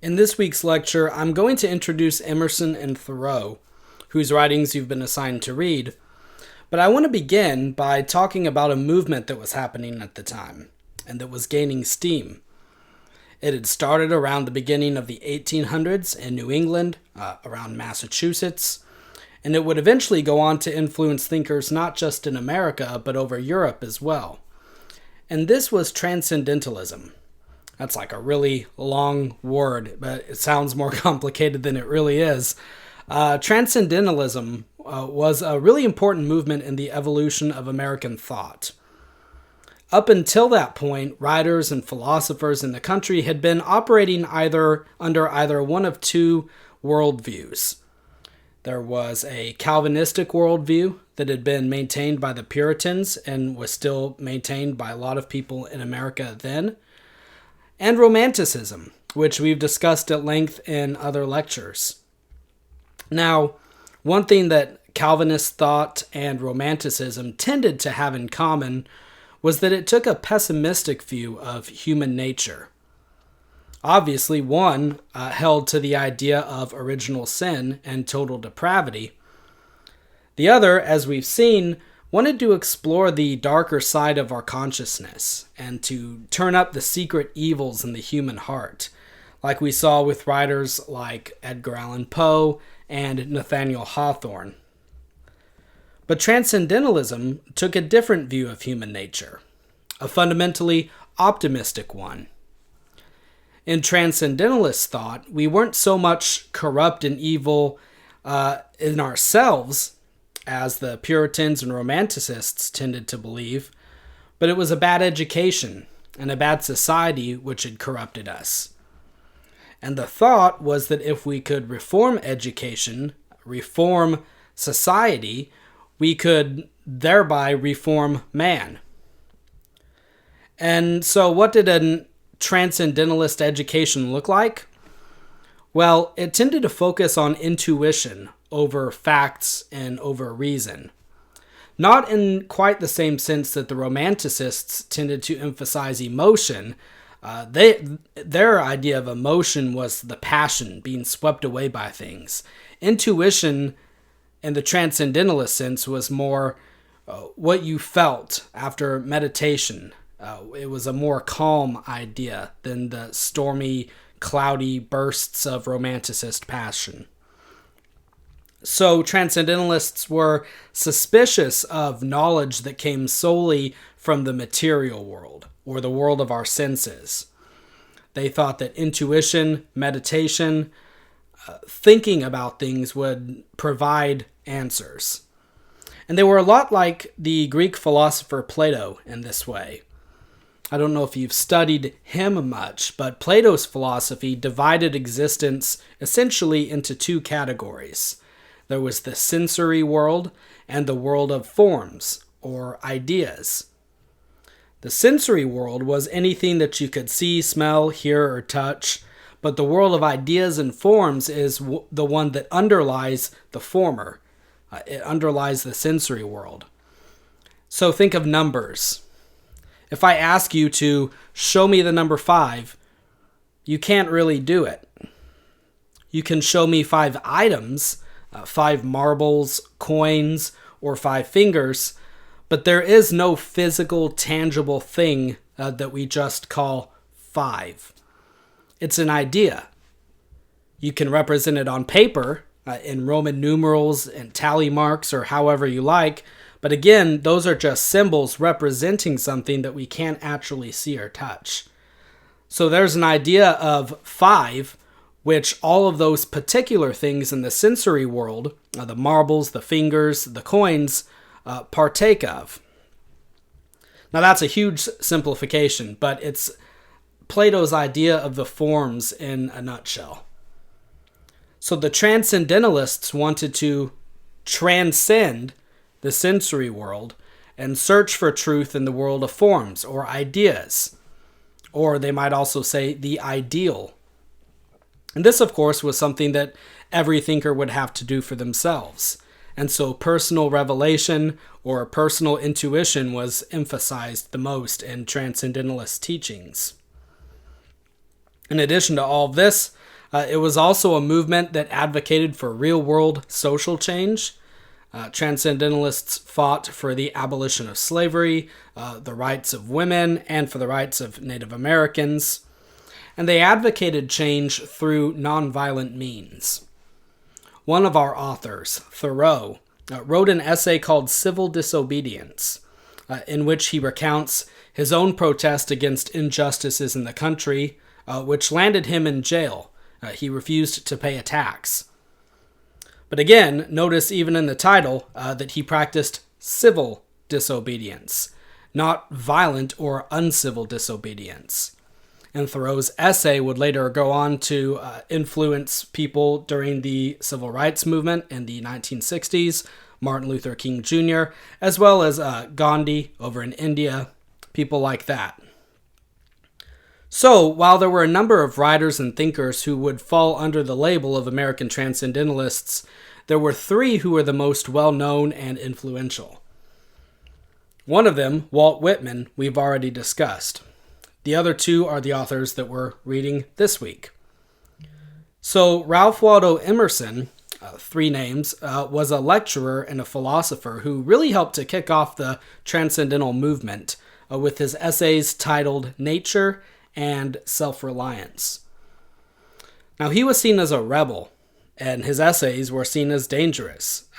In this week's lecture, I'm going to introduce Emerson and Thoreau, whose writings you've been assigned to read. But I want to begin by talking about a movement that was happening at the time, and that was gaining steam. It had started around the beginning of the 1800s in New England, around Massachusetts, and it would eventually go on to influence thinkers not just in America, but over Europe as well. And this was Transcendentalism. That's like a really long word, but it sounds more complicated than it really is. Transcendentalism was a really important movement in the evolution of American thought. Up until that point, writers and philosophers in the country had been operating under either one of two worldviews. There was a Calvinistic worldview that had been maintained by the Puritans and was still maintained by a lot of people in America then, and Romanticism, which we've discussed at length in other lectures. Now, one thing that Calvinist thought and Romanticism tended to have in common was that it took a pessimistic view of human nature. Obviously, one held to the idea of original sin and total depravity. The other, as we've seen, wanted to explore the darker side of our consciousness and to turn up the secret evils in the human heart, like we saw with writers like Edgar Allan Poe and Nathaniel Hawthorne. But Transcendentalism took a different view of human nature, a fundamentally optimistic one. In Transcendentalist thought, we weren't so much corrupt and evil in ourselves, as the Puritans and Romanticists tended to believe, but it was a bad education and a bad society which had corrupted us. And the thought was that if we could reform education, reform society, we could thereby reform man. And so what did a Transcendentalist education look like? Well, it tended to focus on intuition over facts and over reason. Not in quite the same sense that the Romanticists tended to emphasize emotion. Their idea of emotion was the passion, being swept away by things. Intuition, in the Transcendentalist sense, was more what you felt after meditation. It was a more calm idea than the stormy, cloudy bursts of Romanticist passion. So Transcendentalists were suspicious of knowledge that came solely from the material world, or the world of our senses. They thought that intuition, meditation, thinking about things would provide answers. And they were a lot like the Greek philosopher Plato in this way. I don't know if you've studied him much, but Plato's philosophy divided existence essentially into two categories. There was the sensory world and the world of forms, or ideas. The sensory world was anything that you could see, smell, hear, or touch, but the world of ideas and forms is the one that underlies the former. It underlies the sensory world. So think of numbers. If I ask you to show me the number 5, you can't really do it. You can show me 5 items, 5 marbles, coins, or 5 fingers, but there is no physical, tangible thing that we just call 5. It's an idea. You can represent it on paper, in Roman numerals and tally marks, or however you like, but again, those are just symbols representing something that we can't actually see or touch. So there's an idea of 5, which all of those particular things in the sensory world, the marbles, the fingers, the coins, partake of. Now that's a huge simplification, but it's Plato's idea of the forms in a nutshell. So the Transcendentalists wanted to transcend the sensory world and search for truth in the world of forms or ideas, or they might also say the ideal. And this, of course, was something that every thinker would have to do for themselves. And so personal revelation or personal intuition was emphasized the most in Transcendentalist teachings. In addition to all of this, It was also a movement that advocated for real-world social change. Transcendentalists fought for the abolition of slavery, the rights of women, and for the rights of Native Americans. And they advocated change through nonviolent means. One of our authors, Thoreau, wrote an essay called Civil Disobedience, in which he recounts his own protest against injustices in the country, which landed him in jail. He refused to pay a tax. But again, notice even in the title that he practiced civil disobedience, not violent or uncivil disobedience. And Thoreau's essay would later go on to influence people during the civil rights movement in the 1960s, Martin Luther King Jr., as well as Gandhi over in India, people like that. So, while there were a number of writers and thinkers who would fall under the label of American Transcendentalists, there were three who were the most well-known and influential. One of them, Walt Whitman, we've already discussed. The other two are the authors that we're reading this week. So, Ralph Waldo Emerson, three names, was a lecturer and a philosopher who really helped to kick off the Transcendental movement with his essays titled Nature and Self-Reliance. Now, he was seen as a rebel, and his essays were seen as dangerous.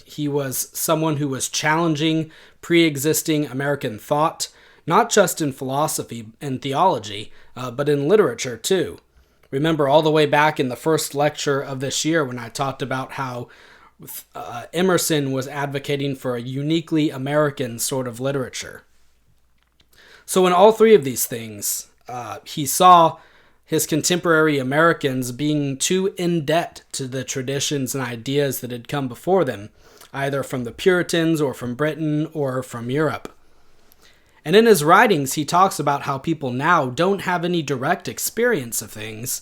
He was someone who was challenging pre-existing American thought, not just in philosophy and theology, but in literature too. Remember all the way back in the first lecture of this year when I talked about how Emerson was advocating for a uniquely American sort of literature. So in all three of these things, he saw his contemporary Americans being too in debt to the traditions and ideas that had come before them, either from the Puritans or from Britain or from Europe. And in his writings, he talks about how people now don't have any direct experience of things,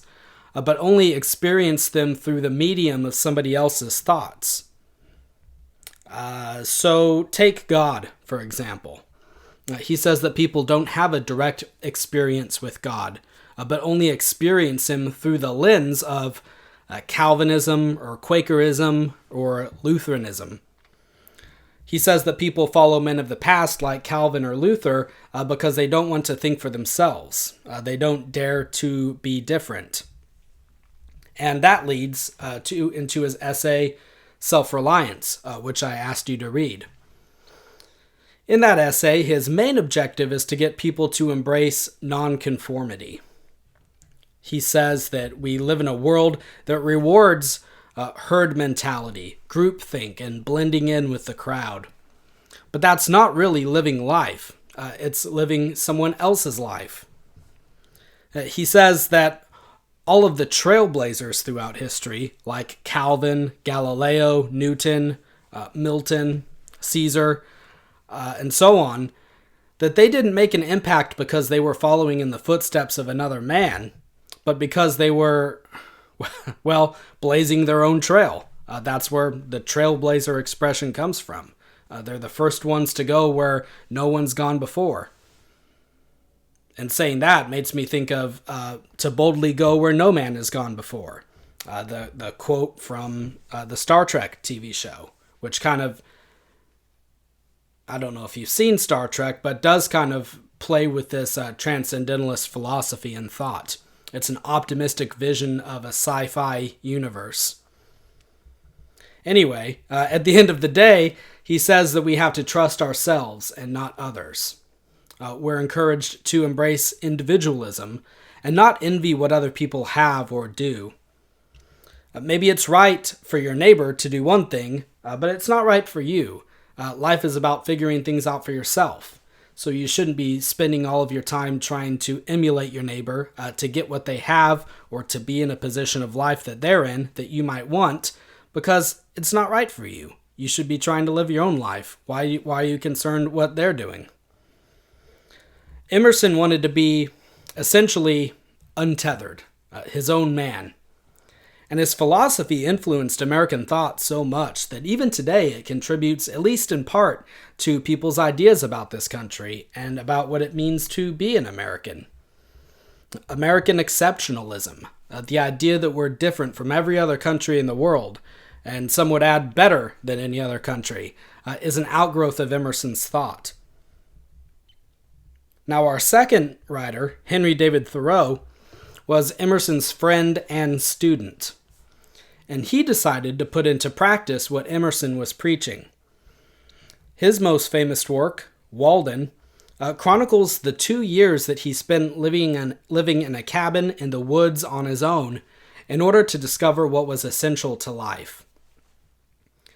but only experience them through the medium of somebody else's thoughts. So take God, for example. He says that people don't have a direct experience with God, but only experience him through the lens of Calvinism or Quakerism or Lutheranism. He says that people follow men of the past like Calvin or Luther because they don't want to think for themselves. They don't dare to be different. And that leads into his essay, Self-Reliance, which I asked you to read. In that essay, his main objective is to get people to embrace nonconformity. He says that we live in a world that rewards herd mentality, groupthink, and blending in with the crowd. But that's not really living life. It's living someone else's life. He says that all of the trailblazers throughout history, like Calvin, Galileo, Newton, Milton, Caesar, and so on, that they didn't make an impact because they were following in the footsteps of another man, but because they were, well, blazing their own trail. That's where the trailblazer expression comes from. They're the first ones to go where no one's gone before. And saying that makes me think of to boldly go where no man has gone before. The quote from the Star Trek TV show, which kind of, I don't know if you've seen Star Trek, but does kind of play with this transcendentalist philosophy and thought. It's an optimistic vision of a sci-fi universe. Anyway, at the end of the day, he says that we have to trust ourselves and not others. We're encouraged to embrace individualism and not envy what other people have or do. Maybe it's right for your neighbor to do one thing, but it's not right for you. Life is about figuring things out for yourself. So you shouldn't be spending all of your time trying to emulate your neighbor to get what they have or to be in a position of life that they're in that you might want, because it's not right for you. You should be trying to live your own life. Why are you concerned what they're doing? Emerson wanted to be essentially untethered, his own man. And his philosophy influenced American thought so much that even today it contributes, at least in part, to people's ideas about this country and about what it means to be an American. American exceptionalism, the idea that we're different from every other country in the world, and some would add better than any other country, is an outgrowth of Emerson's thought. Now, our second writer, Henry David Thoreau, was Emerson's friend and student, and he decided to put into practice what Emerson was preaching. His most famous work, Walden, chronicles the 2 years that he spent living in a cabin in the woods on his own in order to discover what was essential to life.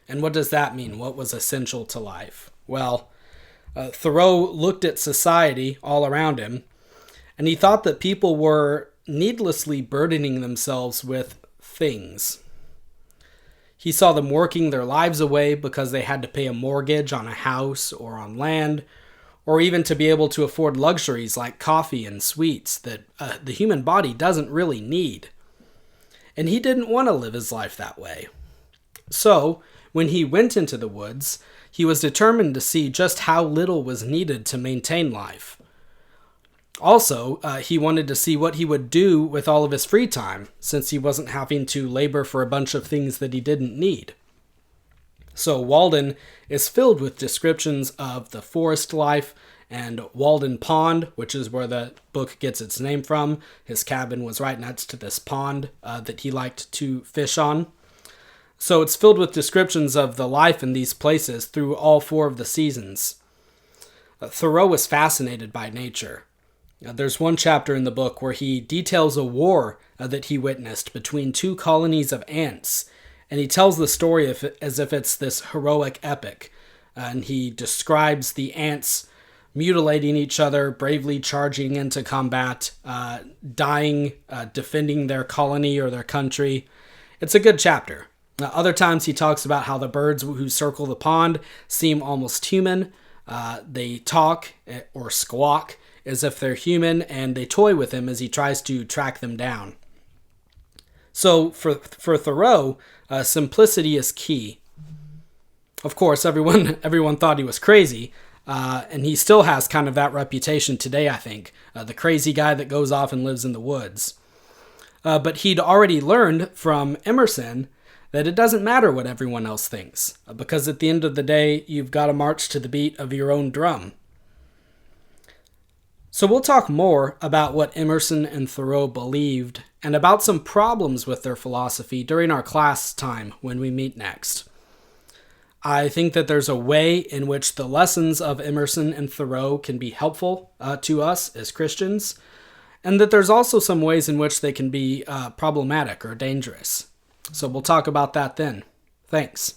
And what does that mean, what was essential to life? Well, Thoreau looked at society all around him, and he thought that people were needlessly burdening themselves with things. He saw them working their lives away because they had to pay a mortgage on a house or on land, or even to be able to afford luxuries like coffee and sweets that the human body doesn't really need. And he didn't want to live his life that way. So, when he went into the woods, he was determined to see just how little was needed to maintain life. Also, he wanted to see what he would do with all of his free time, since he wasn't having to labor for a bunch of things that he didn't need. So Walden is filled with descriptions of the forest life and Walden Pond, which is where the book gets its name from. His cabin was right next to this pond that he liked to fish on. So it's filled with descriptions of the life in these places through all 4 of the seasons. Thoreau was fascinated by nature. There's one chapter in the book where he details a war that he witnessed between 2 colonies of ants, and he tells the story as if it's this heroic epic. And he describes the ants mutilating each other, bravely charging into combat, dying, defending their colony or their country. It's a good chapter. Other times he talks about how the birds who circle the pond seem almost human. They talk or squawk as if they're human, and they toy with him as he tries to track them down. So for Thoreau, simplicity is key. Of course, everyone thought he was crazy, and he still has kind of that reputation today, I think. The crazy guy that goes off and lives in the woods. But he'd already learned from Emerson that it doesn't matter what everyone else thinks, because at the end of the day, you've got to march to the beat of your own drum. So we'll talk more about what Emerson and Thoreau believed and about some problems with their philosophy during our class time when we meet next. I think that there's a way in which the lessons of Emerson and Thoreau can be helpful to us as Christians, and that there's also some ways in which they can be problematic or dangerous. So we'll talk about that then. Thanks.